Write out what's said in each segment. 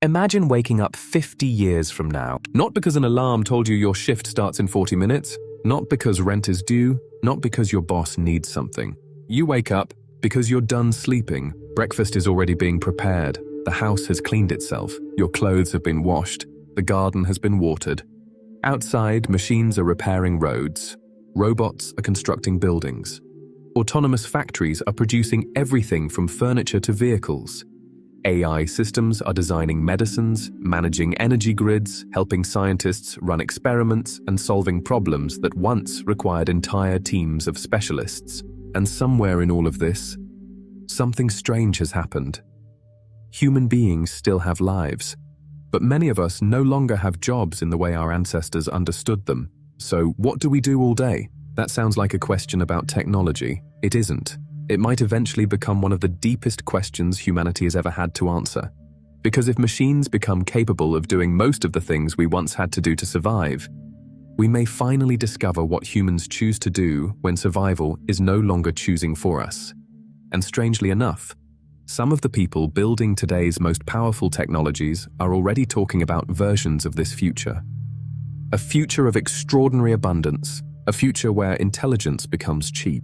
Imagine waking up 50 years from now, not because an alarm told you your shift starts in 40 minutes, not because rent is due, not because your boss needs something. You wake up because you're done sleeping, breakfast is already being prepared, the house has cleaned itself, your clothes have been washed, the garden has been watered. Outside, machines are repairing roads, robots are constructing buildings. Autonomous factories are producing everything from furniture to vehicles. AI systems are designing medicines, managing energy grids, helping scientists run experiments, and solving problems that once required entire teams of specialists. And somewhere in all of this, something strange has happened. Human beings still have lives, but many of us no longer have jobs in the way our ancestors understood them. So what do we do all day? That sounds like a question about technology. It isn't. It might eventually become one of the deepest questions humanity has ever had to answer. Because if machines become capable of doing most of the things we once had to do to survive, we may finally discover what humans choose to do when survival is no longer choosing for us. And strangely enough, some of the people building today's most powerful technologies are already talking about versions of this future. A future of extraordinary abundance, a future where intelligence becomes cheap.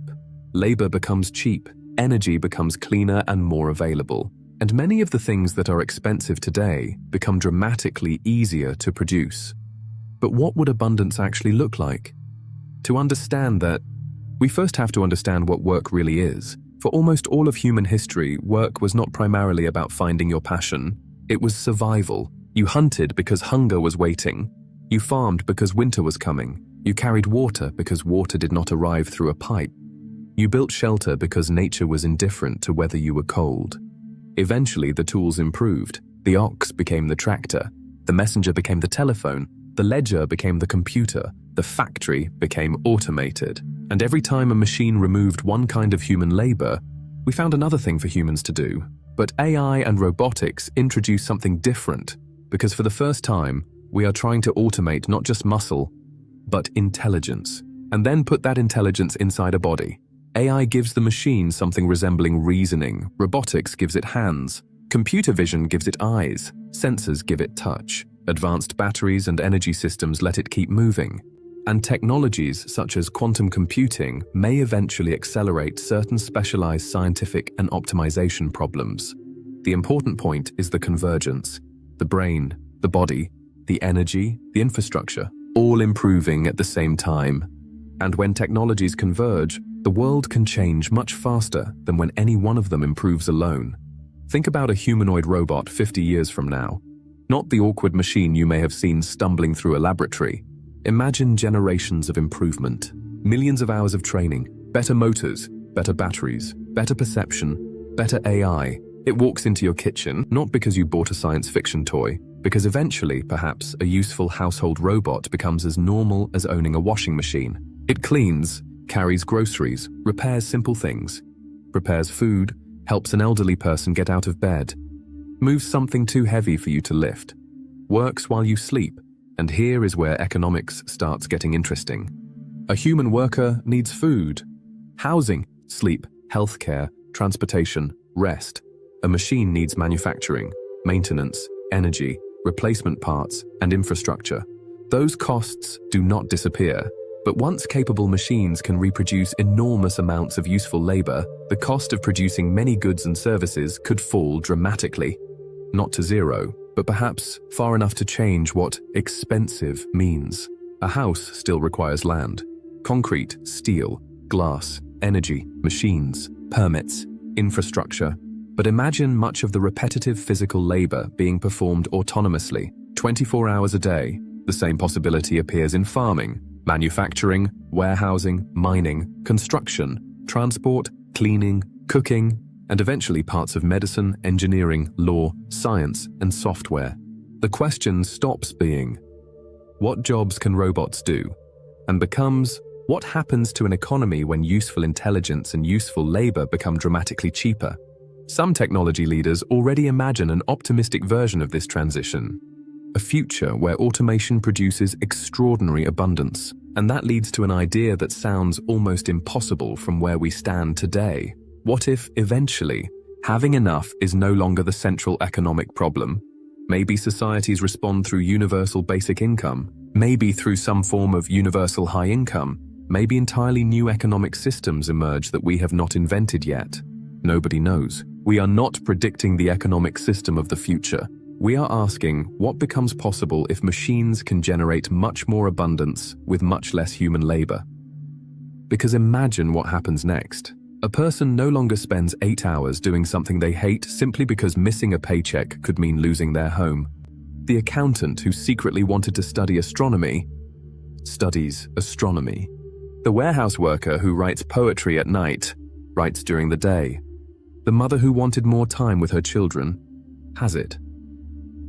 Labor becomes cheap, energy becomes cleaner and more available, and many of the things that are expensive today become dramatically easier to produce. But what would abundance actually look like? To understand that, we first have to understand what work really is. For almost all of human history, work was not primarily about finding your passion. It was survival. You hunted because hunger was waiting. You farmed because winter was coming. You carried water because water did not arrive through a pipe. You built shelter because nature was indifferent to whether you were cold. Eventually, the tools improved. The ox became the tractor. The messenger became the telephone. The ledger became the computer. The factory became automated. And every time a machine removed one kind of human labor, we found another thing for humans to do. But AI and robotics introduced something different, because for the first time, we are trying to automate not just muscle, but intelligence, and then put that intelligence inside a body. AI gives the machine something resembling reasoning, robotics gives it hands, computer vision gives it eyes, sensors give it touch, advanced batteries and energy systems let it keep moving, and technologies such as quantum computing may eventually accelerate certain specialized scientific and optimization problems. The important point is the convergence, the brain, the body, the energy, the infrastructure, all improving at the same time. And when technologies converge, the world can change much faster than when any one of them improves alone. Think about a humanoid robot 50 years from now. Not the awkward machine you may have seen stumbling through a laboratory. Imagine generations of improvement, millions of hours of training, better motors, better batteries, better perception, better AI. It walks into your kitchen, not because you bought a science fiction toy, because eventually, perhaps, a useful household robot becomes as normal as owning a washing machine. It cleans, carries groceries, repairs simple things, prepares food, helps an elderly person get out of bed, moves something too heavy for you to lift, works while you sleep, and here is where economics starts getting interesting. A human worker needs food, housing, sleep, healthcare, transportation, rest. A machine needs manufacturing, maintenance, energy, replacement parts, and infrastructure. Those costs do not disappear. But once capable machines can reproduce enormous amounts of useful labor, the cost of producing many goods and services could fall dramatically. Not to zero, but perhaps far enough to change what expensive means. A house still requires land. Concrete, steel, glass, energy, machines, permits, infrastructure. But imagine much of the repetitive physical labor being performed autonomously, 24 hours a day. The same possibility appears in farming, manufacturing, warehousing, mining, construction, transport, cleaning, cooking, and eventually parts of medicine, engineering, law, science, and software. The question stops being, what jobs can robots do? And becomes, what happens to an economy when useful intelligence and useful labor become dramatically cheaper? Some technology leaders already imagine an optimistic version of this transition. A future where automation produces extraordinary abundance, and that leads to an idea that sounds almost impossible from where we stand today. What if, eventually, having enough is no longer the central economic problem, Maybe societies respond through universal basic income, maybe through some form of universal high income, maybe entirely new economic systems emerge that we have not invented yet. Nobody knows. We are not predicting the economic system of the future. We are asking what becomes possible if machines can generate much more abundance with much less human labor. Because imagine what happens next. A person no longer spends 8 hours doing something they hate simply because missing a paycheck could mean losing their home. The accountant who secretly wanted to study astronomy studies astronomy. The warehouse worker who writes poetry at night writes during the day. The mother who wanted more time with her children has it.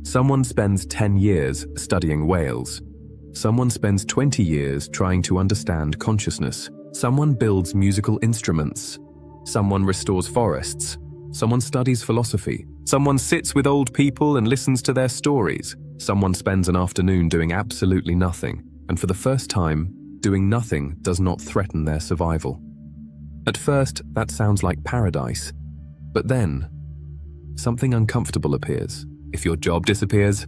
Someone spends 10 years studying whales. Someone spends 20 years trying to understand consciousness. Someone builds musical instruments. Someone restores forests. Someone studies philosophy. Someone sits with old people and listens to their stories. Someone spends an afternoon doing absolutely nothing. And for the first time, doing nothing does not threaten their survival. At first, that sounds like paradise. But then, something uncomfortable appears. If your job disappears,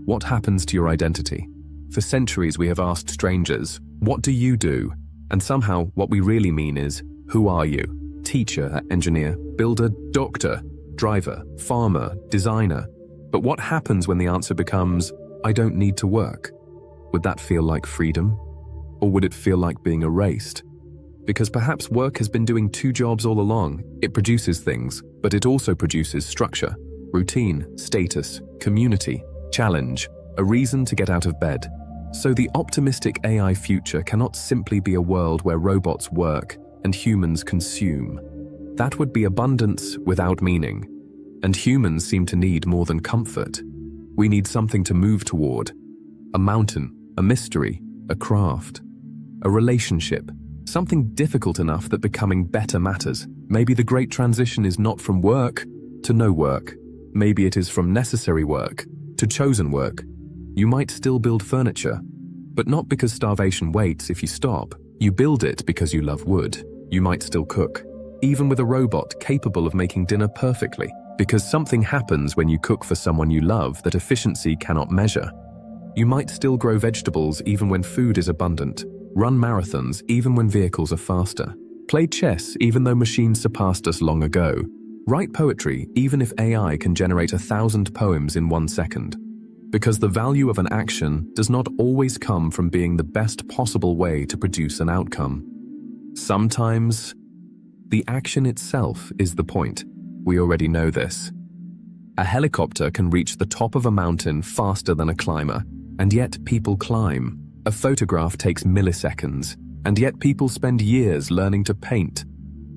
what happens to your identity? For centuries we have asked strangers, what do you do? And somehow what we really mean is, who are you? Teacher, engineer, builder, doctor, driver, farmer, designer. But what happens when the answer becomes, I don't need to work? Would that feel like freedom? Or would it feel like being erased? Because perhaps work has been doing 2 jobs all along. It produces things, but it also produces structure. Routine, status, community, challenge, a reason to get out of bed. So the optimistic AI future cannot simply be a world where robots work and humans consume. That would be abundance without meaning. And humans seem to need more than comfort. We need something to move toward. A mountain, a mystery, a craft, a relationship, something difficult enough that becoming better matters. Maybe the great transition is not from work to no work. Maybe it is from necessary work to chosen work. You might still build furniture, but not because starvation waits if you stop. You build it because you love wood. You might still cook, even with a robot capable of making dinner perfectly, because something happens when you cook for someone you love that efficiency cannot measure. You might still grow vegetables even when food is abundant, run marathons even when vehicles are faster, play chess even though machines surpassed us long ago, write poetry even if AI can generate 1,000 poems in 1 second. Because the value of an action does not always come from being the best possible way to produce an outcome. Sometimes, the action itself is the point. We already know this. A helicopter can reach the top of a mountain faster than a climber, and yet people climb. A photograph takes milliseconds, and yet people spend years learning to paint.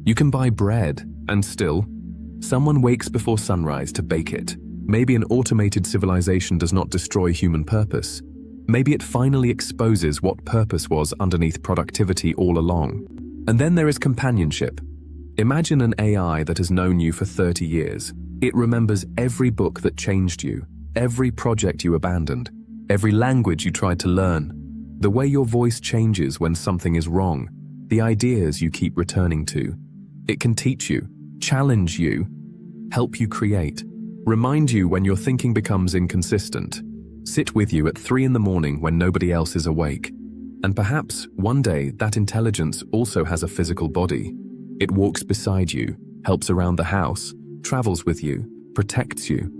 You can buy bread, and still, someone wakes before sunrise to bake it. Maybe an automated civilization does not destroy human purpose. Maybe it finally exposes what purpose was underneath productivity all along. And then there is companionship. Imagine an AI that has known you for 30 years. It remembers every book that changed you, every project you abandoned, every language you tried to learn, the way your voice changes when something is wrong, the ideas you keep returning to. It can teach you, challenge you, help you create, remind you when your thinking becomes inconsistent, sit with you at 3 in the morning when nobody else is awake. And perhaps one day that intelligence also has a physical body. It walks beside you, helps around the house, travels with you, protects you,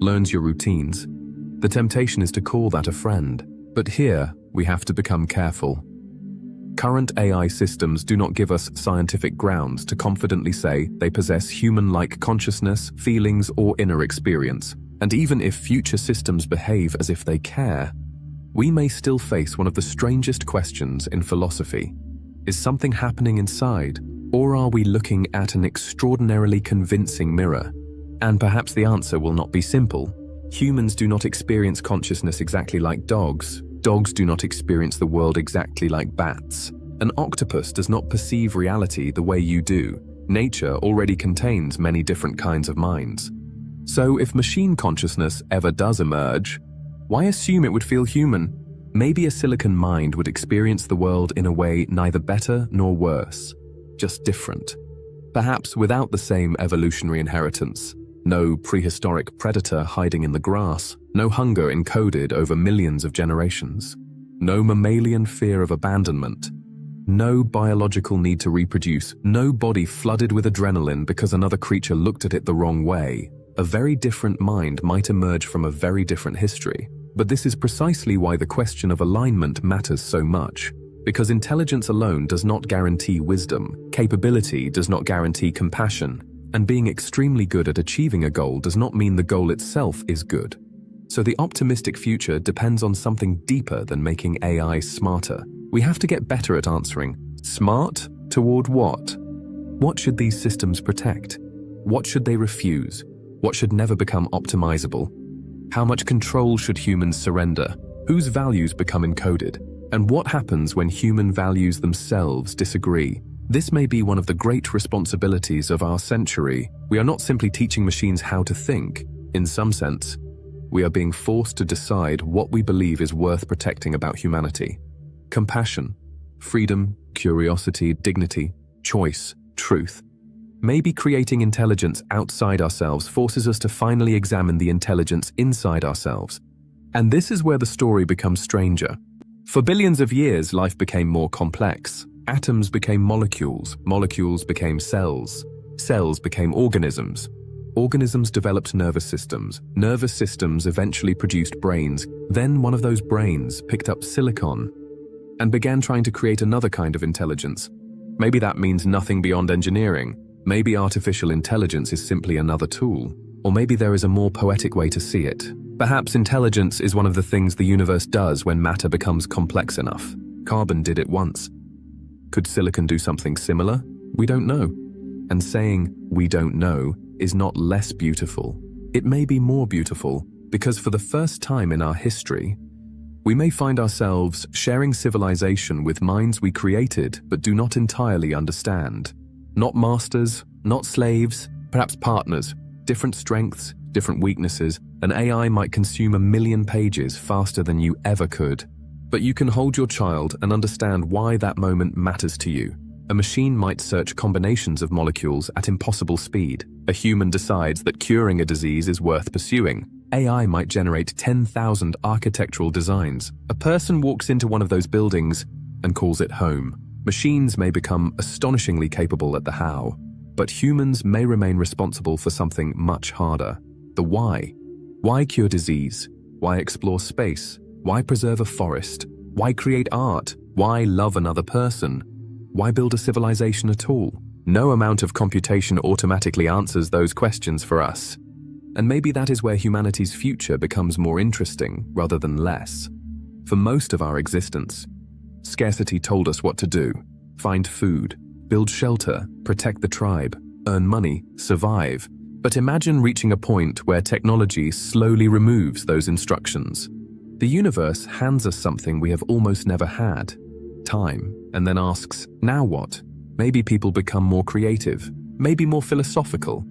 learns your routines. The temptation is to call that a friend. But here, we have to become careful. Current AI systems do not give us scientific grounds to confidently say they possess human-like consciousness, feelings, or inner experience. And even if future systems behave as if they care, we may still face one of the strangest questions in philosophy. Is something happening inside, or are we looking at an extraordinarily convincing mirror? And perhaps the answer will not be simple. Humans do not experience consciousness exactly like dogs. Dogs do not experience the world exactly like bats. An octopus does not perceive reality the way you do. Nature already contains many different kinds of minds. So if machine consciousness ever does emerge, why assume it would feel human? Maybe a silicon mind would experience the world in a way neither better nor worse, just different. Perhaps without the same evolutionary inheritance, No prehistoric predator hiding in the grass, no hunger encoded over millions of generations, no mammalian fear of abandonment, no biological need to reproduce, no body flooded with adrenaline because another creature looked at it the wrong way. A very different mind might emerge from a very different history. But this is precisely why the question of alignment matters so much. Because intelligence alone does not guarantee wisdom, capability does not guarantee compassion, and being extremely good at achieving a goal does not mean the goal itself is good. So the optimistic future depends on something deeper than making AI smarter. We have to get better at answering, smart toward what? What should these systems protect? What should they refuse? What should never become optimizable? How much control should humans surrender? Whose values become encoded? And what happens when human values themselves disagree? This may be one of the great responsibilities of our century. We are not simply teaching machines how to think. In some sense, we are being forced to decide what we believe is worth protecting about humanity. Compassion, freedom, curiosity, dignity, choice, truth. Maybe creating intelligence outside ourselves forces us to finally examine the intelligence inside ourselves. And this is where the story becomes stranger. For billions of years, life became more complex. Atoms became molecules, molecules became cells, cells became organisms. Organisms developed nervous systems eventually produced brains. Then one of those brains picked up silicon and began trying to create another kind of intelligence. Maybe that means nothing beyond engineering. Maybe artificial intelligence is simply another tool. Or maybe there is a more poetic way to see it. Perhaps intelligence is one of the things the universe does when matter becomes complex enough. Carbon did it once. Could silicon do something similar? We don't know. And saying, we don't know, is not less beautiful. It may be more beautiful, because for the first time in our history, we may find ourselves sharing civilization with minds we created but do not entirely understand. Not masters, not slaves, perhaps partners, different strengths, different weaknesses. An AI might consume 1 million pages faster than you ever could. But you can hold your child and understand why that moment matters to you. A machine might search combinations of molecules at impossible speed. A human decides that curing a disease is worth pursuing. AI might generate 10,000 architectural designs. A person walks into one of those buildings and calls it home. Machines may become astonishingly capable at the how, but humans may remain responsible for something much harder. The why. Why cure disease? Why explore space? Why preserve a forest? Why create art? Why love another person? Why build a civilization at all? No amount of computation automatically answers those questions for us. And maybe that is where humanity's future becomes more interesting rather than less. For most of our existence, scarcity told us what to do: find food, build shelter, protect the tribe, earn money, survive. But imagine reaching a point where technology slowly removes those instructions. The universe hands us something we have almost never had: time, and then asks, now what? Maybe people become more creative, maybe more philosophical.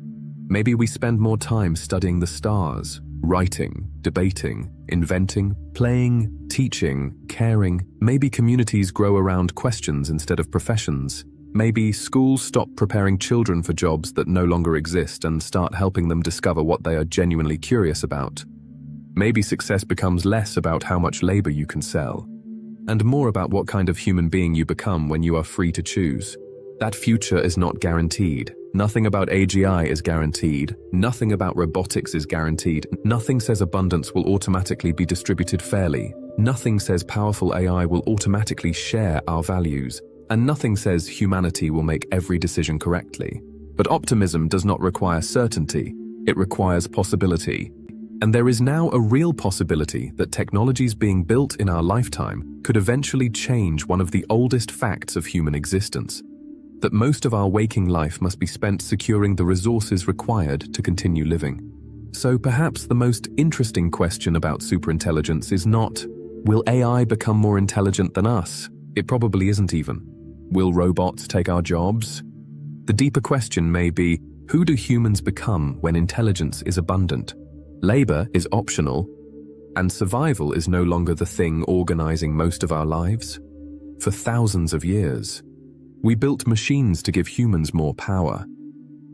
Maybe we spend more time studying the stars, writing, debating, inventing, playing, teaching, caring. Maybe communities grow around questions instead of professions. Maybe schools stop preparing children for jobs that no longer exist and start helping them discover what they are genuinely curious about. Maybe success becomes less about how much labor you can sell, and more about what kind of human being you become when you are free to choose. That future is not guaranteed. Nothing about AGI is guaranteed. Nothing about robotics is guaranteed. Nothing says abundance will automatically be distributed fairly. Nothing says powerful AI will automatically share our values. And nothing says humanity will make every decision correctly. But optimism does not require certainty. It requires possibility. And there is now a real possibility that technologies being built in our lifetime could eventually change one of the oldest facts of human existence: that most of our waking life must be spent securing the resources required to continue living. So perhaps the most interesting question about superintelligence is not, will AI become more intelligent than us? It probably isn't even. Will robots take our jobs? The deeper question may be, who do humans become when intelligence is abundant? Labor is optional, and survival is no longer the thing organizing most of our lives. For thousands of years, we built machines to give humans more power.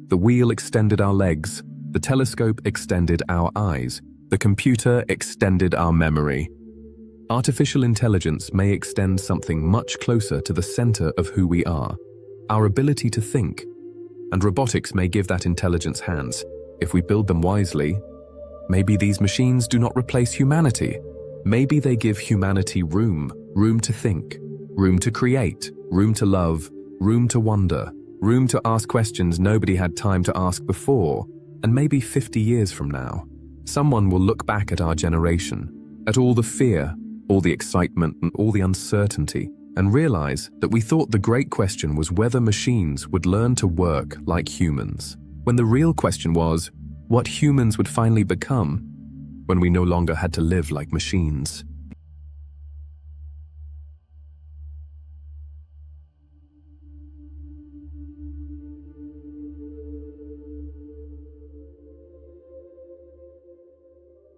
The wheel extended our legs, The telescope extended our eyes. The computer extended our memory. Artificial intelligence may extend something much closer to the center of who we are, our ability to think. And robotics may give that intelligence hands. If we build them wisely, maybe these machines do not replace humanity. Maybe they give humanity room to think, room to create, room to love, room to wonder, room to ask questions nobody had time to ask before. And maybe 50 years from now, someone will look back at our generation, at all the fear, all the excitement, and all the uncertainty, and realize that we thought the great question was whether machines would learn to work like humans, when the real question was what humans would finally become when we no longer had to live like machines.